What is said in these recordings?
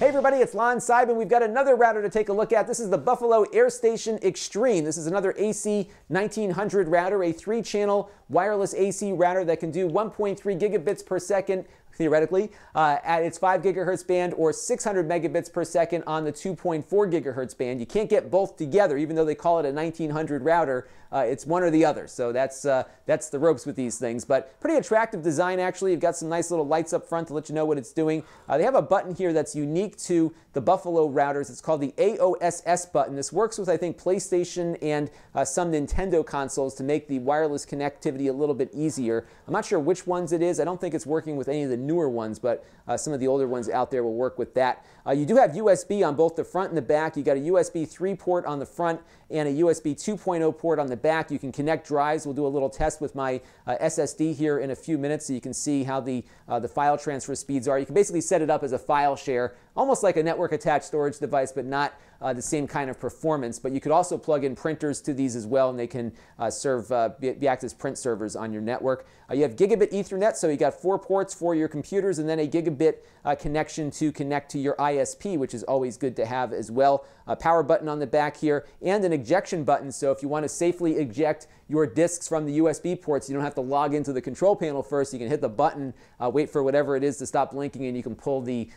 Hey everybody, it's Lon.TV, and we've got another router to take a look at. This is the Buffalo AirStation Extreme. This is another AC1900 router, a 3-channel wireless AC router that can do 1.3 gigabits per second, theoretically, at its 5 gigahertz band, or 600 megabits per second on the 2.4 gigahertz band. You can't get both together, even though they call it a 1900 router. It's one or the other, so that's the ropes with these things. But pretty attractive design, actually. You've got some nice little lights up front to let you know what it's doing. They have a button here that's unique to the Buffalo routers. It's called the AOSS button. This works with, I think, PlayStation and some Nintendo consoles to make the wireless connectivity a little bit easier. I'm not sure which ones it is. I don't think it's working with any of the newer ones, but some of the older ones out there will work with that. You do have USB on both the front and the back. You got a USB 3 port on the front and a USB 2.0 port on the back. You can connect drives. We'll do a little test with my SSD here in a few minutes so you can see how the file transfer speeds are. You can basically set it up as a file share, almost like a network attached storage device, but not the same kind of performance. But you could also plug in printers to these as well, and they can act as print servers on your network. You have Gigabit Ethernet, so you got 4 ports for your computers, and then a gigabit connection to connect to your ISP, which is always good to have as well. A power button on the back here, and an ejection button, so if you want to safely eject your disks from the USB ports, you don't have to log into the control panel first. You can hit the button, wait for whatever it is to stop blinking, and you can pull the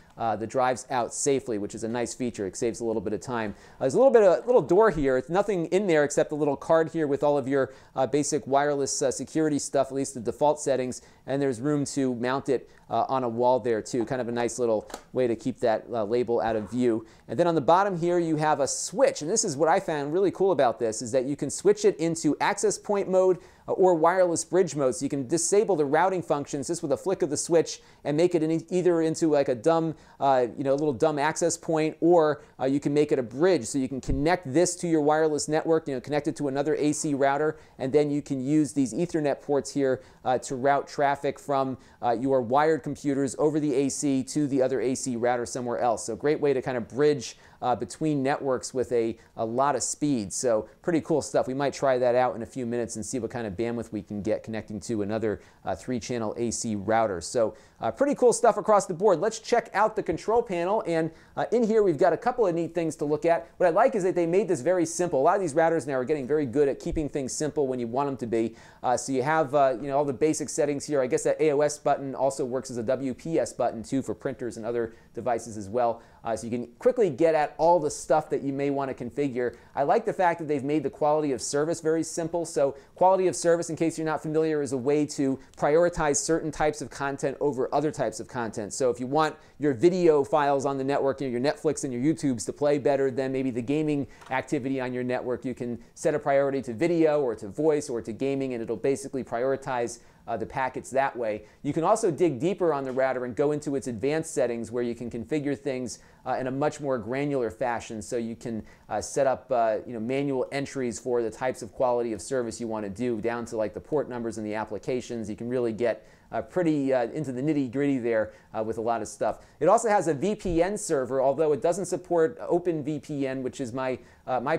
drives out safely, which is a nice feature. It saves a little bit of time. There's a little door here. It's nothing in there except a little card here with all of your basic wireless security stuff, at least the default settings, and there's room to mount it on a wall there too. Kind of a nice little way to keep that label out of view. And then on the bottom here you have a switch, and this is what I found really cool about this, is that you can switch it into access point mode or wireless bridge mode. So you can disable the routing functions just with a flick of the switch and make it either into like a dumb, little dumb access point, or you can make it a bridge. So you can connect this to your wireless network, connect it to another AC router, and then you can use these Ethernet ports here to route traffic from your wired computers over the AC to the other AC router somewhere else. So great way to kind of bridge between networks with a lot of speed. So pretty cool stuff. We might try that out in a few minutes and see what kind of bandwidth we can get connecting to another 3-channel AC router. So pretty cool stuff across the board. Let's check out the control panel, and in here we've got a couple of neat things to look at. What I like is that they made this very simple. A lot of these routers now are getting very good at keeping things simple when you want them to be. So you have all the basic settings here. I guess that AOS button also works as a WPS button too for printers and other devices as well. So you can quickly get at all the stuff that you may want to configure. I like the fact that they've made the quality of service very simple. So quality of service, in case you're not familiar, is a way to prioritize certain types of content over other types of content. So if you want your video files on the network, your Netflix and your YouTubes to play better than maybe the gaming activity on your network, you can set a priority to video or to voice or to gaming, and it'll basically prioritize the packets that way. You can also dig deeper on the router and go into its advanced settings, where you can configure things in a much more granular fashion. So you can set up manual entries for the types of quality of service you want to do, down to like the port numbers and the applications. You can really get pretty into the nitty-gritty there with a lot of stuff. It also has a VPN server, although it doesn't support OpenVPN, which is my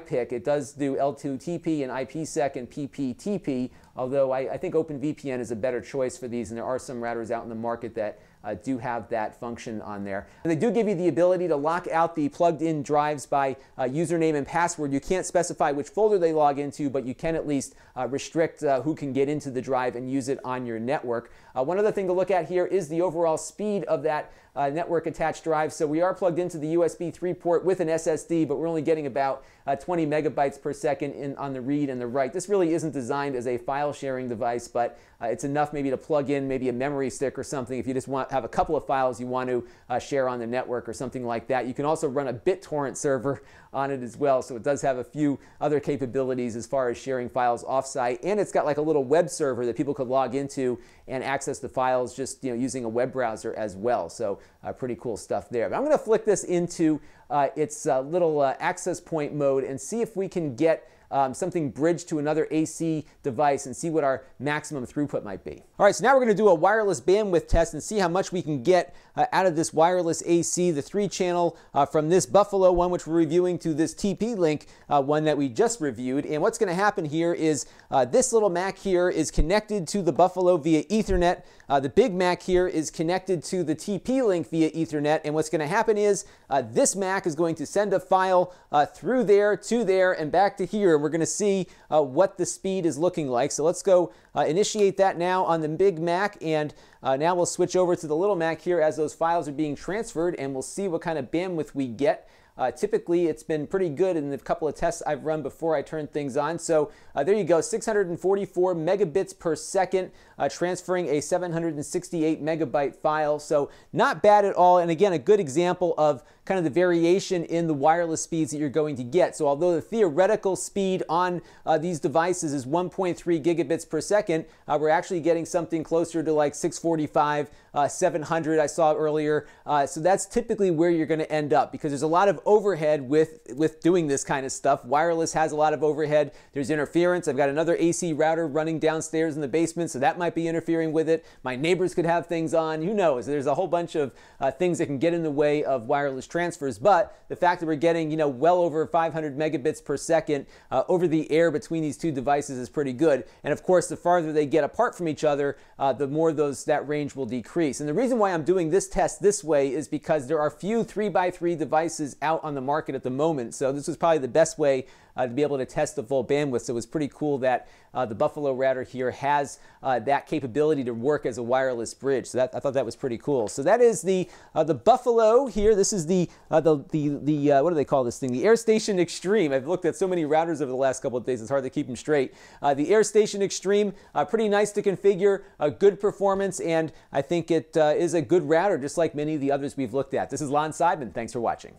pick. It does do L2TP and IPsec and PPTP, although I think OpenVPN is a better choice for these, and there are some routers out in the market that do have that function on there. And they do give you the ability to lock out the plugged-in drives by username and password. You can't specify which folder they log into, but you can at least restrict who can get into the drive and use it on your network. One other thing to look at here is the overall speed of that network attached drive. So we are plugged into the USB 3 port with an SSD, but we're only getting about 20 megabytes per second on the read and the write. This really isn't designed as a file sharing device, but it's enough maybe to plug in maybe a memory stick or something if you just have a couple of files you want to share on the network or something like that. You can also run a BitTorrent server on it as well, so it does have a few other capabilities as far as sharing files offsite, and it's got like a little web server that people could log into and access the files just using a web browser as well. So pretty cool stuff there. But I'm going to flick this into its little access point mode and see if we can get something bridged to another AC device and see what our maximum throughput might be. All right, so now we're going to do a wireless bandwidth test and see how much we can get out of this wireless AC, the 3-channel from this Buffalo one, which we're reviewing, to this TP-Link one that we just reviewed. And what's going to happen here is this little Mac here is connected to the Buffalo via Ethernet. The big Mac here is connected to the TP-Link via Ethernet. And what's going to happen is this Mac is going to send a file through there to there and back to here. And we're going to see what the speed is looking like. So let's go initiate that now on the big Mac, and now we'll switch over to the little Mac here as those files are being transferred, and we'll see what kind of bandwidth we get. Typically, it's been pretty good in the couple of tests I've run before I turned things on. So there you go, 644 megabits per second, transferring a 768 megabyte file. So not bad at all. And again, a good example of kind of the variation in the wireless speeds that you're going to get. So although the theoretical speed on these devices is 1.3 gigabits per second, we're actually getting something closer to like 645, 700 I saw earlier. So that's typically where you're going to end up, because there's a lot of overhead with doing this kind of stuff. Wireless has a lot of overhead. There's interference. I've got another AC router running downstairs in the basement, so that might be interfering with it. My neighbors could have things on. Who knows? There's a whole bunch of things that can get in the way of wireless transfers. But the fact that we're getting, you know, well over 500 megabits per second over the air between these two devices is pretty good. And of course, the farther they get apart from each other, the more that range will decrease. And the reason why I'm doing this test this way is because there are few 3x3 devices out on the market at the moment. So this was probably the best way to be able to test the full bandwidth. So it was pretty cool that the Buffalo router here has that capability to work as a wireless bridge. So I thought that was pretty cool. So that is the Buffalo here. This is the what do they call this thing? The AirStation Extreme. I've looked at so many routers over the last couple of days, it's hard to keep them straight. The AirStation Extreme, pretty nice to configure, good performance, and I think it is a good router, just like many of the others we've looked at. This is Lon Seidman. Thanks for watching.